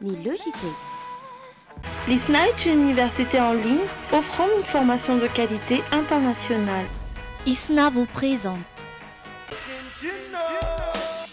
ni le JT. L'ISNA est une université en ligne offrant une formation de qualité internationale. ISNA vous présente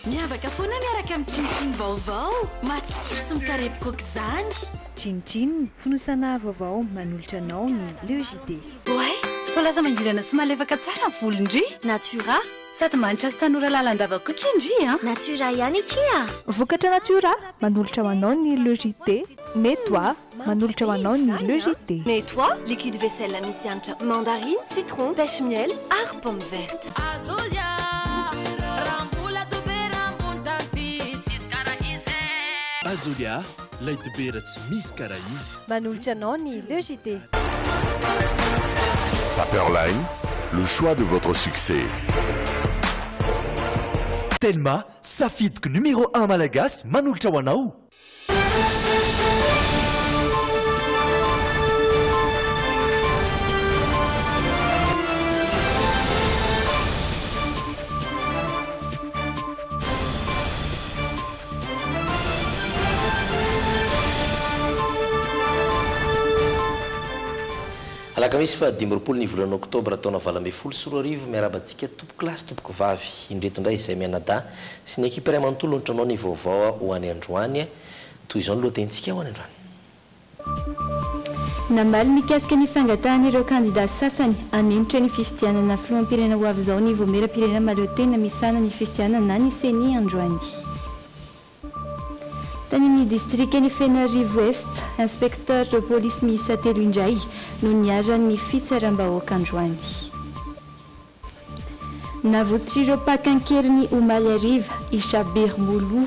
miavaka foana miaraka amin'ny tsinotsiny vaovao matsiro sy mikarepoka aok'izany tsinotsino fonosana vaovao manolotra anao ny le JT. oay tolaza mangirana sy malefaka tsara ny volondry Natura sady manitra sy tanora lalandavako kendry a Natura ihany ikia Vokatra Natura manolotra ho anao ny le JT. Nettoie manolotra ho anao ny le JT. Nettoie, liquide vaisselle misy hanitra mandarine, citron, pêche miel ary pomme verte. Azolia, leite-beira tsy misy karaha izy. Manolotra anao ny le JT. Paperline, le choix de votre succès. Telma, safidiko numéro 1 malagasy manolotra ho anao. alakamisy fa 10 ny volana oktobra taona 2010 miarabantsika tompoko lasy tompoko vavy indretindray izay mianada sy ny ekipa iray manontolo notranao ny vaovao ho any androany toy izao ny lohatentsika ho any androany. Namaly mikasika ny fangatahana ireo kandida sasany anemitra ny fifidianana filoham-pirenena ho avy izao ny voamera-pirenena mahaleo-tena misana ny fifidianana ny seny androany. Tany amin'ny distrika ny Fenarivo Est, inspecteur de police miisa telo indray no niaran'ny fitsaram-bahoaka androany. Navotsitra ireo pakankeriny Omaly Ariva, Isaber Molo,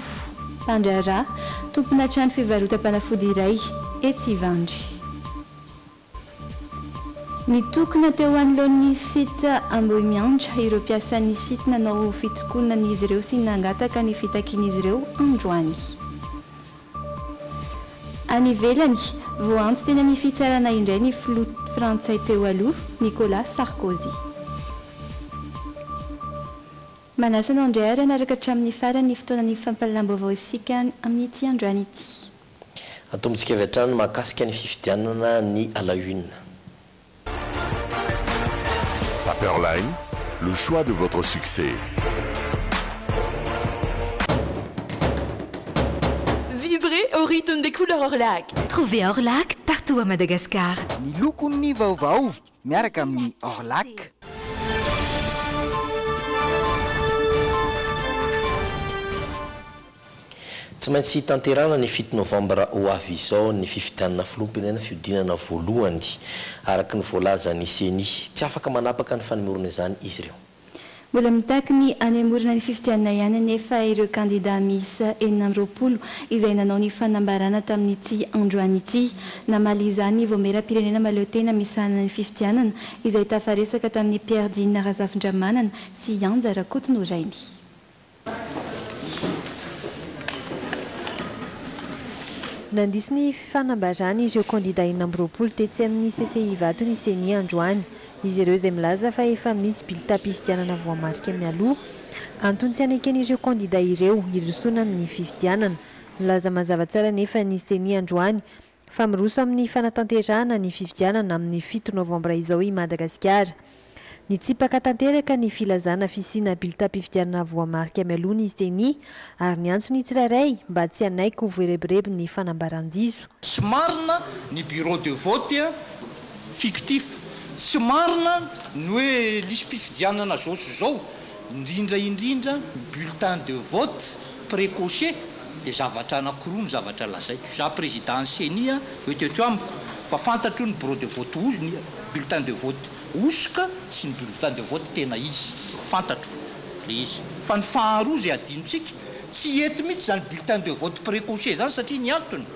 Pandrara, tompona trano fivarotam-panafody iray, Etsivandry. Nitokona teo anoloan'ny sita Amboimiandra ireo mpiasan'ny sita nanao fitokonana izy ireo sy nangataka ny fitakian'izy ireo androany. Any ivelany, voanjo teny amin'ny fitsarana indray ny filoha frantsay teo aloha, Nicolas Sarkozy. Manasana indray ary anaraka hatramin'ny farany fotoanan'ny fampalalam-baovao isika amin'ity androany ity. Atombontsika avy hatrany mahakasika ny fifidianana ny alaune. Paperline, le choix de votre succès. Vibrez au rythme des couleurs Orlac. Trouvez Orlac partout à Madagascar. Ny lokon'ny vaovao miaraka amin'ny Orlac. Tsy maintsy tanterana ny 7 novambra ho avy izao ny fifidianana filoham-pirenena fiodinana voalohany araka ny voalaza ny seny tsy afaka manapaka ny fanemorona izany izy ireo. Mbola mitaky ny anemorona ny fifidianana ihany nefa ireo kandida miisa 420 izay nanao ny fanambarana tamin'ity androany ity namaly izany voamera-pirenena mahaleo-tena misana ny fifidianana izay tafaresaka tamin'ny Pierre Dine Razafindramanana sy Anja Rakotonorainy. Nandiso ny fanambarana ireo kandida 420 tetsy amin'ny CCI vato ny seny androany. Izy ireo izay milaza fa efa misy bilita-pifidianana voamarika mialoha antony tsy aneken'ireo kandida ireo hirosoana amin'ny fifidianana. Milaza mazava tsara nefa ny seny androany fa miroso amin'ny fanatanterahana ny fifidianana amin'ny 7 novambra izao i Madagasikara. Ny tsipaka tanteraka ny filazana fisina bilita-pifidianana voamarika mialoha ny seny ary ny antso ny tsirairay mba tsy anaiko voerebereby ny fanambaran-jizo. Sy marina ny bureau de vote fictif. Sy marina ny hoe lisy mpifidianana zao sy zao indrindra bulletin de vote précoché dia zavatra anankiroa ny zavatra lazaiko za président senia hoe teto amiko fa fantatro ny bureau de vote ny bulletin de vote osika sy ny bulletin de vote tena izy fantatro le izy fa ny faharoa zay adinotsika tsy ety mihitsy zany bulletin de vote précoché zany satria ny antony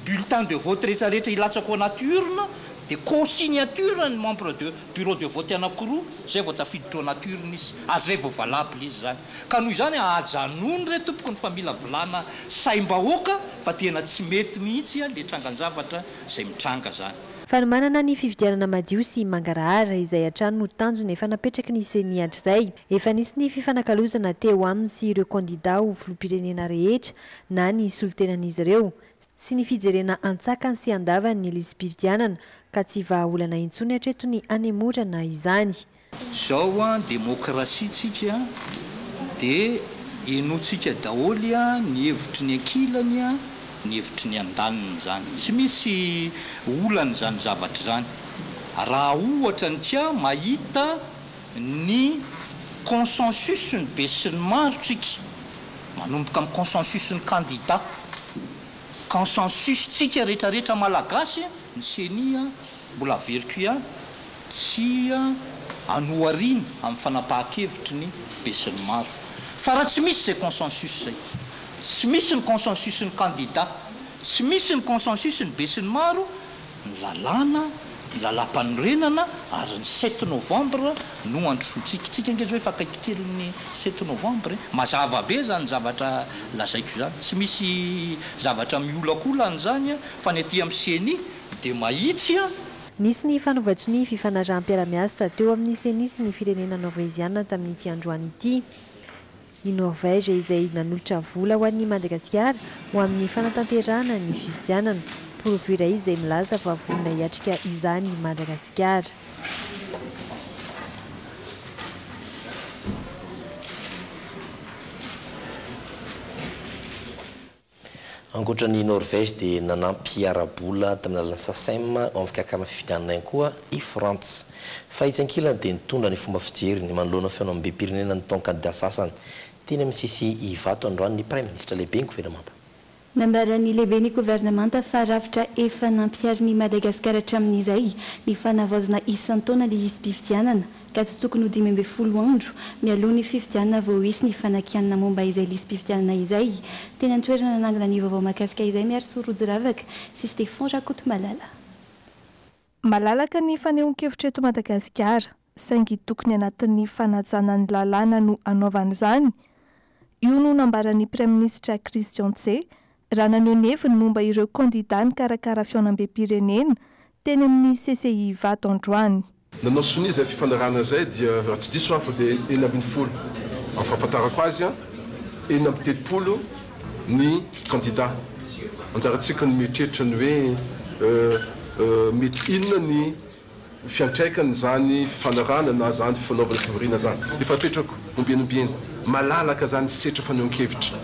bulletin de vote rehetrarehetra ilatsako nature dia co-signature ny membre de bureau de vote anankiroa zay vao tafiditra ao natureny izy ary zay vao valable izy zany ka noho izany ajanony re tompoko ny famila volana saim-bahoaka fa tena tsy mety mihitsy le trangan-javatra zay mitranga zany. Fa ny manana ny fifidianana madio sy mangarahara izay hatrany no tanjona efa napetraky ny seny hatr'izay efa nisy ny fifanakalozana teo aminy sy ireo kandida ho filoham-pirenena rehetra na ny solotenan'izy ireo sy ny fijerena antsakany sy andavany lisy-pividianana ka tsy vahaolana intsony hatreto ny anemorana izany. Zao a demokrasia tsika dia enotsika daholy a ny hevitry ny ankilany a ny hevitry ny andaniny zany, tsy misy olany zany zavatra zany. Raha ohatra ny tia mahita ny consensus ny be sy ny maro tsika manomboka amin'ny consensus ny candidat, consensus tsika rehetrarehetra malagasy ny senia mbola veriko ihany tsy anohariny amin'ny fanapahan-kevitry ny be sy ny maro. Fa raha tsy misy zay consensus zay, tsy misy ny consensus ny candidat, tsy misy ny consensus ny be sy ny maro, ny lalàna ny lalam-panorenana ary ny 7 novembre no androsotsika tsika angeza hoe fakakikely ny 7 novembre mazava be zany zavatra lazaiko zany, tsy misy zavatra miolakolany zany fa ny aty amin'ny seni dia mahitsy a. Nisy ny fanaovatry ny fifanaraham-piara-miasa teo amin'ny seni sy ny firenena norvéziana tamin'ity androany ity. I Norvège izay nanolotra vola ho an'ny Madagasikara ho amin'ny fanatanterahana ny fividianana, pourvu iray izay milaza fa vonona hiatrika izany Madagasikara. Ankoatran'ny Norvège dia nanampy ara-bola tamin'ny alalan'ny SACEM ao amin'ny fikarakarana fividianana ihany koa i France. Fa hitsankilana dia nitondra ny fomba fijery ny manoloana feona amin'ny be-pirenena ny taon-candidat sasany. Teny amin'ny sisy Ivato androany ny Prime Ministre lehibe ny gouvernemanta. Nambarany lehibe ny gouvernemanta fa rafitra efa nampiary ny Madagasikara hatramin'izay ny fanavaozana isan-taona ny lisy-pividianana ka tsy tokony ho 12 andro mialoha ny fividianana vao hisy ny fanakianana momba izay lisy-pividianana izay. Tena nitoerana nanangana ny vaovao mahakasika izay miary Sorojo Ravaka sy Stéphane Rakoto Malala. Malalaka ny fanehoan-kevitra eto Madagasikara, saingy tokony anatin'ny fanajana ny lalàna no anaovana izany. Io no nambaran'ny Prime Ministre Christian Tse raha naneho ny heviny momba ireo kandidata nikarakara fiaonam-be-pirenena teny amin'ny CCI Ivato androany. Nanao soni izay fifanarahana izay dia raha tsy diso afa dia 40 amin'ny fahafantarako azy 70 ny candidat. Anjarantsika ny mieritreritra ny hoe mety inona ny fiantraikany zany fifanarahana na zany fanaovana fivoriana zany. Efa petrako ombien'ombieny malalaka zany setra fanehoan-kevitra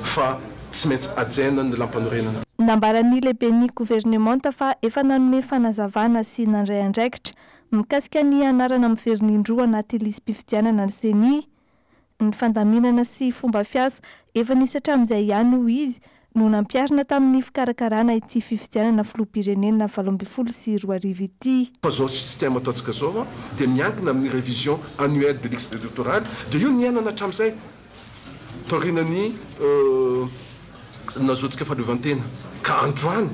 fa tsy maintsy ajaina ny lampanorenana. Nambaran'ny lehiben'ny gouvernemanta fa efa nanome fanazavana sy nandray andraikitra mikasika ny anarana miverina indroa anaty lisy-pividianana ny seni. Ny fandaminana sy fomba fiasa efa nisy hatramin'izay ihany ho izy no nampiarina tamin'ny fikarakarana ity fividianana filoham-pirenena 2012 sy 2020 ity. Fa zao système ataontsika zao dia miankina amin'ny révision annuelle de liste électorale dia io niainana hatramin'izay taorinany nazotsika fahaleovantena ka androany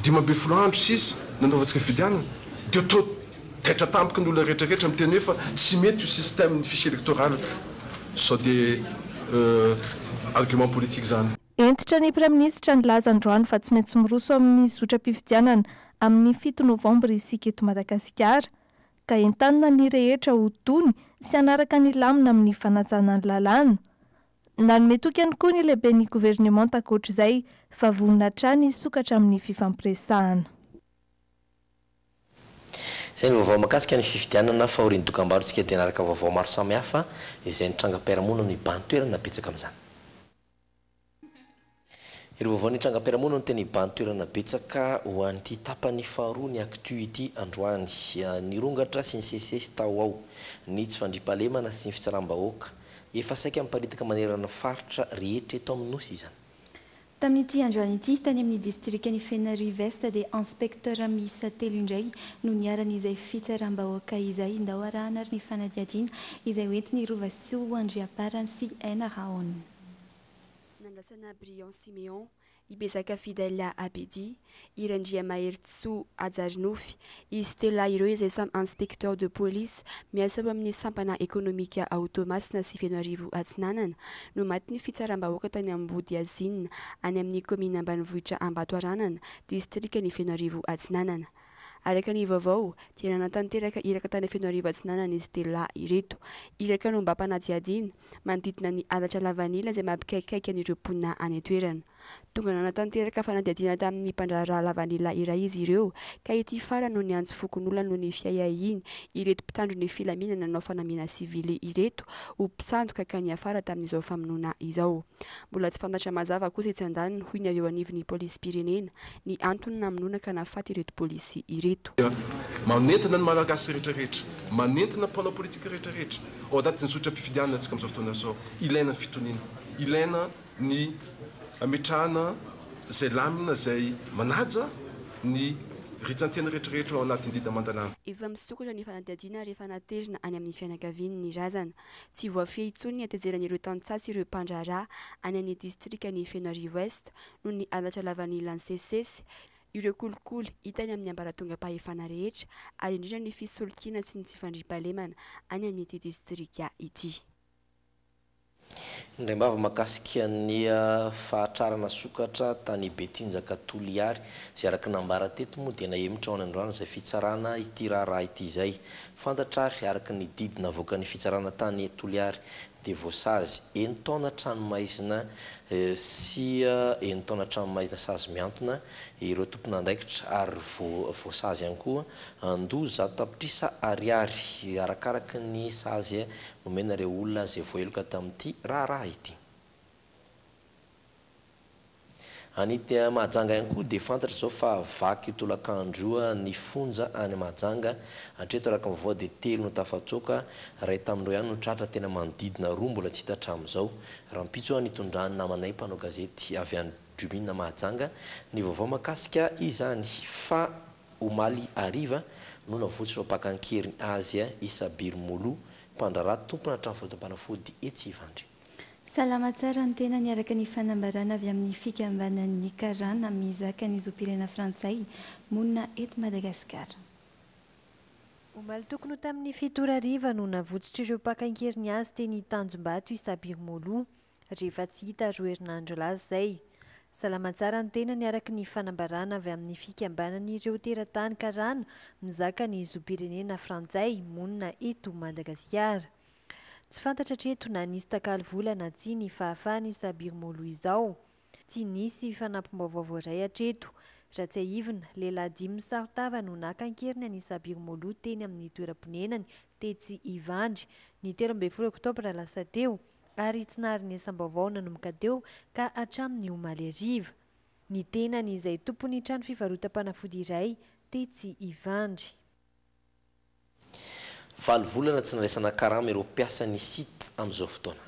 12 andro sisa nanaovantsika fividianana dia to taitra tampoka ny olona rehetrarehetra miteny hoe fa tsy mety io système ny fichier électoral sao dia argument politique zany. Entitra ny Prime Ministre nilaza androany fa tsy maintsy miroso amin'ny zotra-pividianana amin'ny 7 novembre isika eto Madagasikara ka entanina ny rehetra ho tony sy anaraka ny lamina amin'ny fanajana ny lalàna. Nanome toky ihany koa ny lehiben'ny gouvernemanta ankoatr'izay fa vonona hatrany sokatra amin'ny fifampiresahana. Izay ny vaovao mahakasika ny fividianana fa aorian'ny dokam-barotsika dia naraka vaovao maro samihafa izay nitrangam-piarahamonina ny ban-toerana betsaka amin'izany. Ireo vaovao ny trangam-piarahamonina no teny ban-toerana betsaka ho an'ity tapany faharoa ny actu-ity androany. Ny rongatra sy ny sesesy tao ao, ny tsy fandriam-pahalemana sy ny fitsaram-bahoaka efa saika miparitaka manerana faritra rehetra eto amin'ny nosy izany. Tamin'ity androany ity tany amin'ny distrikany Fenarive Est dia inspecteur miisa 3 indray no niaran'izay fitsaram-bahoaka izay ndao arahana ary ny fanadihadiana izay hoentiny Rova Soandriaparany sy Hainahaon. Nandrasana Brian Siméon, ibezaka Fidelia Abedi, Irandria Mahertso Ajarnofy, izy tela ireo izay samy inspecteur de police miasa amin'ny sampana ekonomika ao Tomasina sy Fianarivou Atsinanana no maty ny fitsaram-bahoaka tany Ambody Azina any amin'ny commune ambanivohitra Ambatoaranana, distrikany Fianarivou Atsinanana. araka ny vaovao dia nanatanteraka iraka tany Fianareva Atsinanana izy Stella ireto. Iraka no mba mpanadihadina manodidina ny alatra lavanila izay mampikaikaiky an'ireo mponina any an-toerana. Tonga nanatanteraka fanadihadina tamin'ny mpandraharaha lavanila iray izy ireo ka ity farany no ny antso fokon'olona no ny fiahiahiny ireto mpitandro ny filaminana nanao fanamiana sivily ireto ho mpisandoka ka ny afara tamin'izao famonoana izao. Mbola tsy fantatra mazava kosa etsy andaniny hoy ny avy eo anivon'ny polisy pirenena ny antony namonoana ka nafaty ireto polisy ireto. Manentina ny malagasy rehetrarehetra, manentina mpanao politika rehetrarehetra ao anaty ny sotram-pifidianana antsika amin'izao fotoana izao. Ilaina ny fitoniana, ilaina ny ametrahana izay lamina izay manaja ny ritsan-tena rehetrarehetra ao anaty indrindra mandanana. Efa misokatra ny fanadihadiana rehefa naterina any amin'ny fianakaviany ny razana. Tsy voafehy intsony ny atezeran'ireo tantsasy ireo mpandraharaha any amin'ny distrikan'ny Fianareva Ouest noho ny alatra lavanila ny sesesy. Ireo kolikoly hita any amin'ny ambaratonga pahefana rehetra ary indrindra ny fisolokina sy ny tsy fandriam-pahalemana any amin'ity distrika ity. Indray mbava mahakasika ny fahatrarana sokatra tany Betinjaka Toliary izay araka nambara teto moa dia nahemitra ao an-androany izay fitsarana ity raharaha ity izay. Fantatrary araka ny didina avoaka ny fitsarana tany Toliary dia voasazy 9 taona tranomaizina sy 9 taona tranomaizina sazy miantona ireo tompon'andraikitra ary voasazy ihany koa 12 tapitrisa ariary arakaraka ny sazy nomena ireo olona izay voaheloka tamin'ity raharaha ity. Anity Mahajanga ihany koa dia fantatra izao fa vaky tolakandro ny fonja any Mahajanga hatreto araka ny vaovao dia 3 no tafatsoaka ray tamin'ireo ihany no tratra tena manodidina 2 mbola tsy hita hatramin'izao. Raha mpitso nitondrany namanay mpanao gazety avy any Jumina Mahajanga ny vaovao mahakasika izany fa omaly ariva no navotsy pakan-keriny azy Isabiry Molo mpandraharaha tompona hatramin'ny fotoam-panafody etsy Ivandry. Salama tsara ny tena ny araka ny fanambarana avy amin'ny fikambanan'ny Karana mizaka ny zopirena frantsay monina eto Madagasikara. Omaly tokony tamin'ny 7 ariva no navotsitra ireo pakan-keriny azy teny Tanjombato Isabiry Molo rehefa tsy hita roa herinandro laza izay. Salama tsara ny tena ny araka ny fanambarana avy amin'ny fikambanan'ireo teratany Karana mizaka ny zopirenena frantsay monina eto Madagasikara. Tsy fantatra hatreto na nisy takalo volana tsy ny fahafahany Isabiry Molo izao. Tsy nisy fanampim-baovao voaray hatreto. Raha tsy aivina, lehilahy 5 misarotava no nakan-keriny any Isabiry Molo teny amin'ny toeram-ponenany tetsy Ivandry ny 13 oktobra lasa teo ary tsy nary ny asam-baovao nanomboka teo ka hatramin'ny omaly ariva. Ny tenany izay tompony trano fivarotam-panafody iray tetsy Ivandry. 5 volana tsy naraisana karama ireo mpiasa ny site amin'izao fotoana.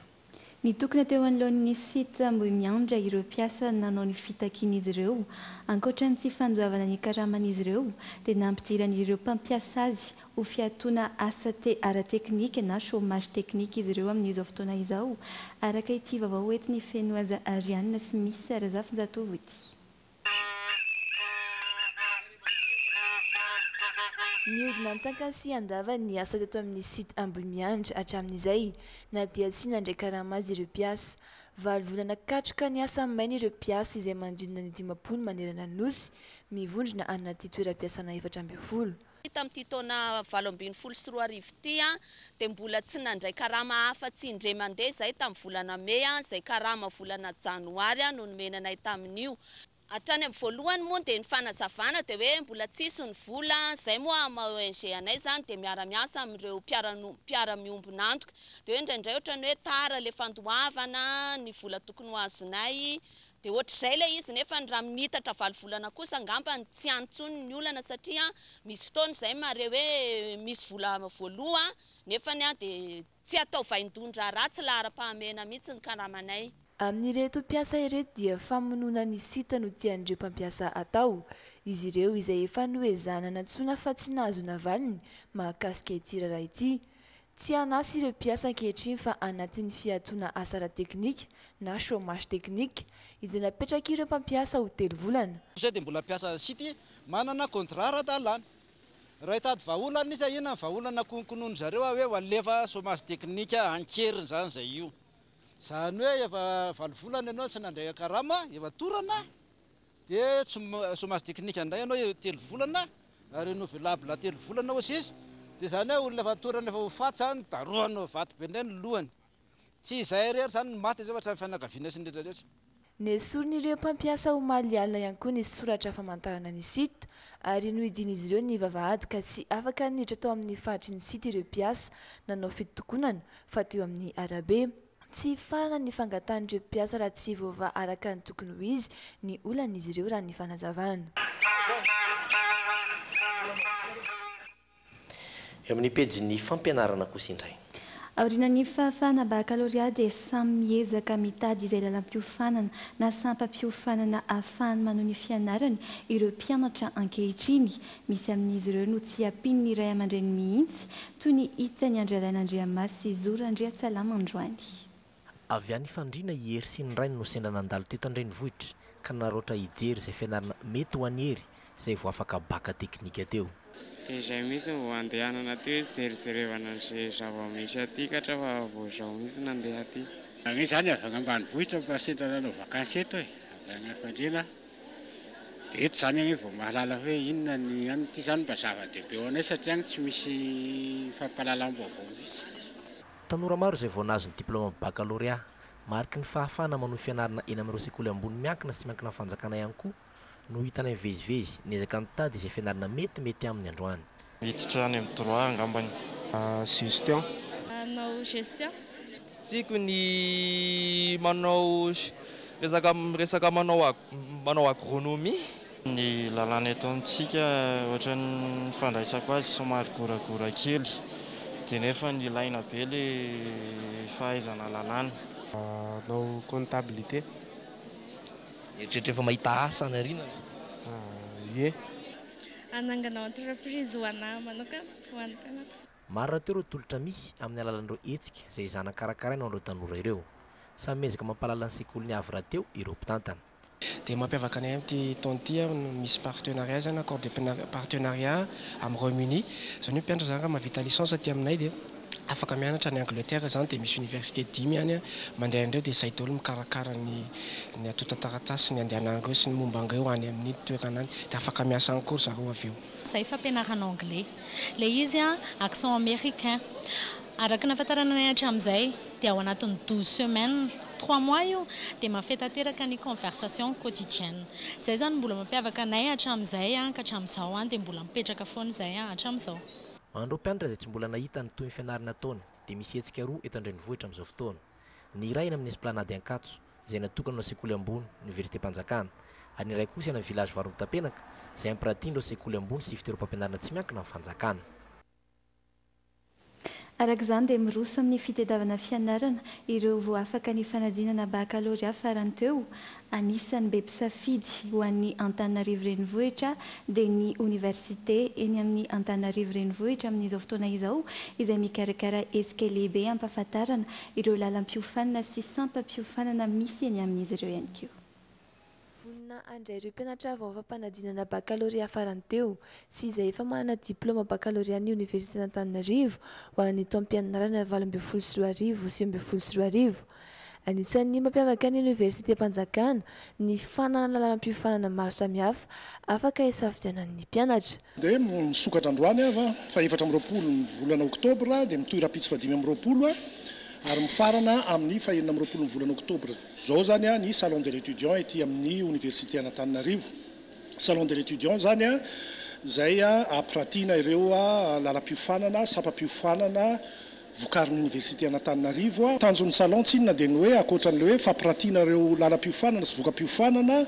Ny tokony teo anoloan'ny site Ambohimiandra ireo mpiasa nanao ny fitakian'izy ireo ankoatra ny tsy fandoavana ny karaman'izy ireo dia nampidiran'ireo mpampiasa azy ho fiatoana asa ara-teknika na chômage teknika izy ireo amin'izao fotoana izao araka ity vaovao ety ny Fenoaza Arianina sy misy Razafinjatovo ity. Niodina an-tsakasy andava ny asa teto amin'ny site Ambohimiandra hatramin'izay na dia tsy nandray karama azy ireo mpiasa. 7 volana katroka ny asa maina ireo mpiasa izay manodidina ny 50 manerana ny nosy mivondrona anaty toeram-piasana 440. Tamin'ity taona 2024 sy 2025 ity dia mbola tsy nandray karama hafa tsy indray mandeha izay tamin'ny volana Mey izay karama volana Janoary no nomenanay tamin'io. Hatrany amin'ny voalohany moa dia ny fanazavana dia hoe mbola tsisy ny vola izay moa ma-ONG anay izany dia miara-miasa amin'ireo mpiara-miombona antoka dia hoe indraindray ohatrany hoe tara ilay fandoavana ny vola tokony ho azonay dia ohatr'izay ilay izy nefa ny raha mitatra 7 volana kosa angamba tsy antsony ny olana satria misy fotoana izay mare hoe misy vola voaloha nefa ny dia tsy atao vaindondra ratsy lahara-pahamena mihitsy ny karamanay. Amin'ireto mpiasa ireto dia famonoana ny sita no tian'ireo mpampiasa atao. Izy ireo izay efa noezana nantsona fa tsy nahazo navaliny mahakasika ity raharaha ity. Tsy anasy ireo mpiasa ankehitriny fa anatin'ny fiatoana asa ara-teknika na chômage teknika izay napetraka ireo mpampiasa ho 3 volana. Izay dia mbola mpiasa sity manana kontra ara-dalàna. Raha hitady vahaolana izy inona vahaolana konkonono zareo hoe ho alefa chômage teknika ankeriny zany izay io. Zany hoe efa 7 volana ianao tsy nandray karama efa torana dia chômage teknika indray ianao 3 volana renouvelable telo volana osisy dia zany hoe olona efa torana efa ho faty zany daroana vaty be indray ny lohany tsy izay rery zany ny maty izy fa fianakaviana sy ny rehetrarehetra. Nesorin'ireo mpampiasa omaly alina ihany koa ny soratra famantarana ny site ary nohidin'izy ireo ny vavahady ka tsy afaka niditra tao amin'ny faritry ny site ireo mpiasa nanao fitokonana fa teo amin'ny arabe. Tsy farana ny fangatan'ireo mpiasa raha tsy voava araka ny tokony ho izy ny olan'izy ireo raha ny fanazavana. Eo amin'ny pejy ny fampianarana kosa indray. Aorian'ny fahafahana baccalauréat dia samy miezaka mitady izay lalam-piofanana na sampam-piofanana ahafahany manohy ny fianarany ireo mpianatra ankehitriny. Misy amin'izy ireo no tsy ampiany ny ray aman-dreny mihitsy toy ny Itsany Andrialain'Andriamasy sy Zora Andriatsalama androany. Avy any fandriana hiery sy ny rainy no sendra nandalo teto an-drenivohitra ka naroatra hijery izay fianarana mety ho any hery izay vao afaka baka teknika teo. Dia izay misy vao andehanana teo zerijerevana izay zava-misy aty ka hatra fa vao izao misy nandeha aty. Any zany avy any ambanivohitra mba sendra nanao vakansy eto e, avy any fandriana. Dia eto zany any vao mahalala hoe inona ny any ity zany mba zava-dehibe ho anay satria any tsy misy fampahalalam-baovao mihitsy. Tanora maro izay vao nazo ny diplôma baccalauréat mariky ny fahafahana manohy fianarana eny amin'ireo sekoly ambony miankina sy miankina fanjakana ihany koa no hitanay vezivezy niezaka nitady izay fianarana mety amin'ny androany. Miditra any amin'ny droit angambany gestion. Manao gestion. Tiako ny manao resaka manao agronomie. Ny lalàna eto amintsika ohatran'ny fandraisako azy somary goragora kely dia nefa ny ilaina be le fahaizana lalàna. Manao comptabilité. Eritreretra efa mahita asa narina. Ie. Anangana entreprise ho ana manokana ho an'ny tenako. Maro teo ireo tolotra misy amin'ny alalan'ireo hetsika izay izana karakaraina an'ireo tanora ireo. Samy miezaka mampalala ny sekoly avy raha teo ireo mpitantana. Dia mampiavaka anay amin'ity taon'ity misy partenariat zany accord de partenariat amin'ny Royaume-Uni. Zany hoe mpianatra zany raha mahavita licence aty aminay dia afaka mianatra any Angleterre zany dia misy université 10 any mandeha andreo dia izay daholo mikarakara ny atota taratasy sy ny andehanan'ireo sy ny momba an'ireo any amin'ny toerana any dia afaka miasa any koa zareo avy eo. Zay fampianarana anglais. Le izy accent américain. Araka ny ahafantaranay hatramin'izay dia ao anatin'ny 12 semaines 3 mois io dia mafeta teraka ny conversation quotidienne. Zay zany mbola mampiavaka anay hatramin'izay ka hatramin'izao dia mbola mipetraka foana izay hatramin'izao. Andro mpianatra izay tsy mbola nahita ny toy ny fianarana ataony dia misy hetsika roa eto an-drenivohitra amin'izao fotoana. Ny iray eny amin'ny esplanade Ankatso izay natokana ao sekoly ambony Université Mpanjakana ary ny iray kosa eny amin'ny village Varomtapenaka izay ampiratiana ao sekoly ambony sy fitoeram-pampianarana tsy miankina amin'ny Fanjakana. Araka izany dia miroso amin'ny fitadiavana fianarana ireo vao afaka ny fanadinana baccalauréat farany teo. Anisan'ny be mpisafidy ho an'ny Antananarivo renivohitra dia ny université eny amin'ny Antananarivo renivohitra amin'izao fotoana izao izay mikarakara hetsika lehibe ampahafantarana ireo lalam-piofanana sy sampam-piofanana misy eny amin'izy ireo ihany koa. Vonina andray ireo mpianatra vao fampanadinana baccalauréat farany teo sy izay efa manana diplôma baccalauréat ny Université d'Antananarivo ho an'ny taom-pianarana 2024 sy 2025. Anisan'ny mampiavaka ny Université Mpanjakana ny fananana lalam-piofanana maro samihafa afaka hisafidianan'ny mpianatra. Dia misokatra androany fa 4 ny volana oktobra dia mitohy rapitso 5 ary mifarana amin'ny 9 ny volana oktobra zao zany ny salon de l'étudiant ety amin'ny Université Antananarivo. Salon de l'étudiant zany zay ampiratina ireo lalam-piofanana sampam-piofanana vokarin'ny Université Antananarivo. Tanjon'ny salon tsy inona dia ny hoe akoatran'le hoe fampiratina ireo lalam-piofanana sy vokam-piofanana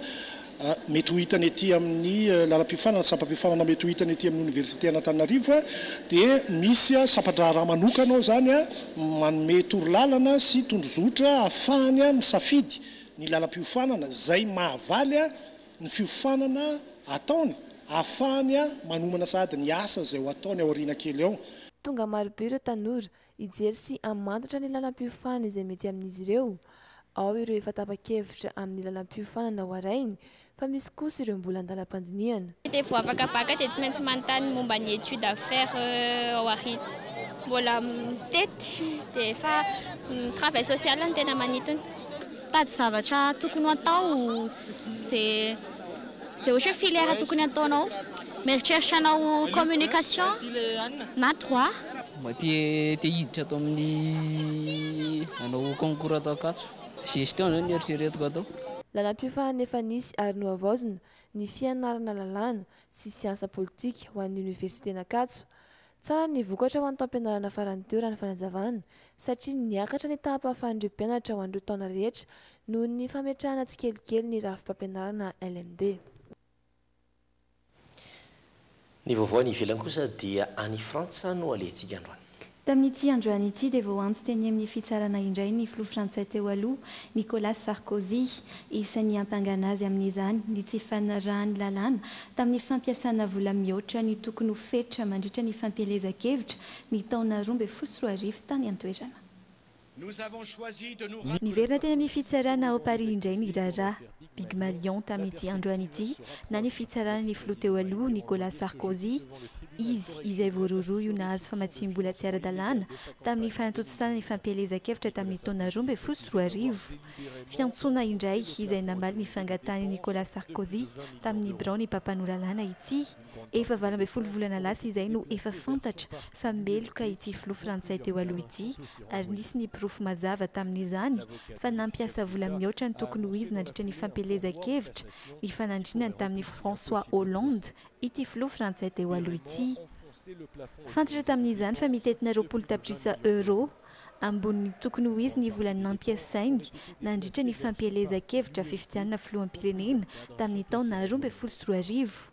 mety ho hitany ety amin'ny lalam-piofanana sampam-piofanana mety ho hitany ety amin'ny Université Antananarivo dia misy sampadraraha manokana ao zany manome torolalana sy tondrozotra ahafahany misafidy ny lalam-piofanana zay mahavaly ny fiofanana ataony ahafahany manomana sady ny asa zay ho ataony ao aoriana kely ao. Tonga marobe ireo tanora hijery sy hamantatra ny lalam-piofanana izay mety amin'izy ireo. Ao ireo efa tapa-kevitra amin'ny lalam-piofanana ho arainy fa misy kosa ireo mbola andalam-pandinihana. Dia vao afaka baka dia tsy maintsy manontany momba ny étude à faire ao aoriana. Mbola mitety dia efa travail social ny tena manitony. Tady zavatra tokony atao, zay ohatra filière tokony ataonao Mieritreritra hanao communication na 3 mba te hiditra atao amin'ny anao concours atao Ankatso. Gestion zany eritreretiko atao. Lalam-piofahana efa nisy ary noavaozina ny fianarana lalàna sy siansa politika ho an'ny Université Ankatso. Tsara ny vokatra ho an'ny taom-pianarana farany teo raha ny fanazavana satria niakatra ny taham-pahafahan'ireo mpianatra ho an'ireo taona rehetra noho ny fametrahana tsikelikely ny rafim-pampianarana LMD. Ny vaovao ny ivelany kosa dia any Frantsa no alentsika androany. Tamin'ity androany ity dia vao antsy teny amin'ny fitsarana indray ny filoha frantsay teo aloha Nicolas Sarkozy isan'ny hampangana azy amin'izany ny tsy fanarahany lalàna tamin'ny fampiasana vola mihoatra ny tokony ho fetra mandritra ny fampielezan-kevitra ny taona 2024 tany an-toerana. Niverina teny amin'ny fitsarana ao Paris indray ny raharaha Pygmalion tamin'ity androany ity na ny fitsarana ny filoha teo aloha Nicolas Sarkozy izy izay voaroroa io nahazo famatsim-bola tsy ara-dalàna tamin'ny fanatontosana ny fampielezan-kevitra tamin'ny taona 2024. Fiantsoana indray izay namaly ny fangatany Nicolas Sarkozy tamin'ny Bran ny mpampanao-lalàna ity efa 12 volana lasa izay no efa fantatra fa meloka ity filoha frantsay teo aloha ity ary nisy ny pirofo mazava tamin'izany fa nampiasa vola mihoatra ny tokony ho izy nandritra ny fampielezan-kevitra ny fanandrinany tamin'ny François Hollande ity filoha frantsay teo aloha ity. Fantatra tamin'izany fa mitetina 20 tapitrisa euro ambony tokony ho izy ny volany nampiasainy nandritra ny fampielezan-kevitra fifidianana filoham-pirenena tamin'ny taona 2024.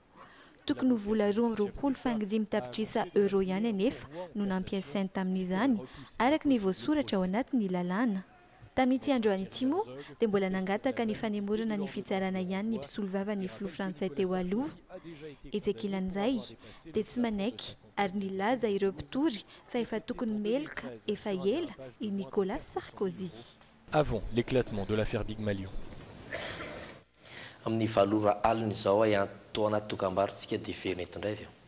Tokony ho vola 2.20 tapitrisa euro ihany anefa no nampiasainy tamin'izany araka ny voasoratra ao anatin'ny lalàna. Tamin'ity androany ity moa dia mbola nangataka ny fanemorana ny fitsarana ihany ny mpisolo vavan'ny filoha frantsay teo aloha. Etsekilan'izay dia tsy manaiky ary nilaza ireo mpitory fa efa tokony meloka efa ela i Nicolas Sarkozy. Avant l'éclatement de l'affaire Pygmalion. Amin'ny valora alina izao ato anaty dokam-barotsika dia verina eto indray avy eo.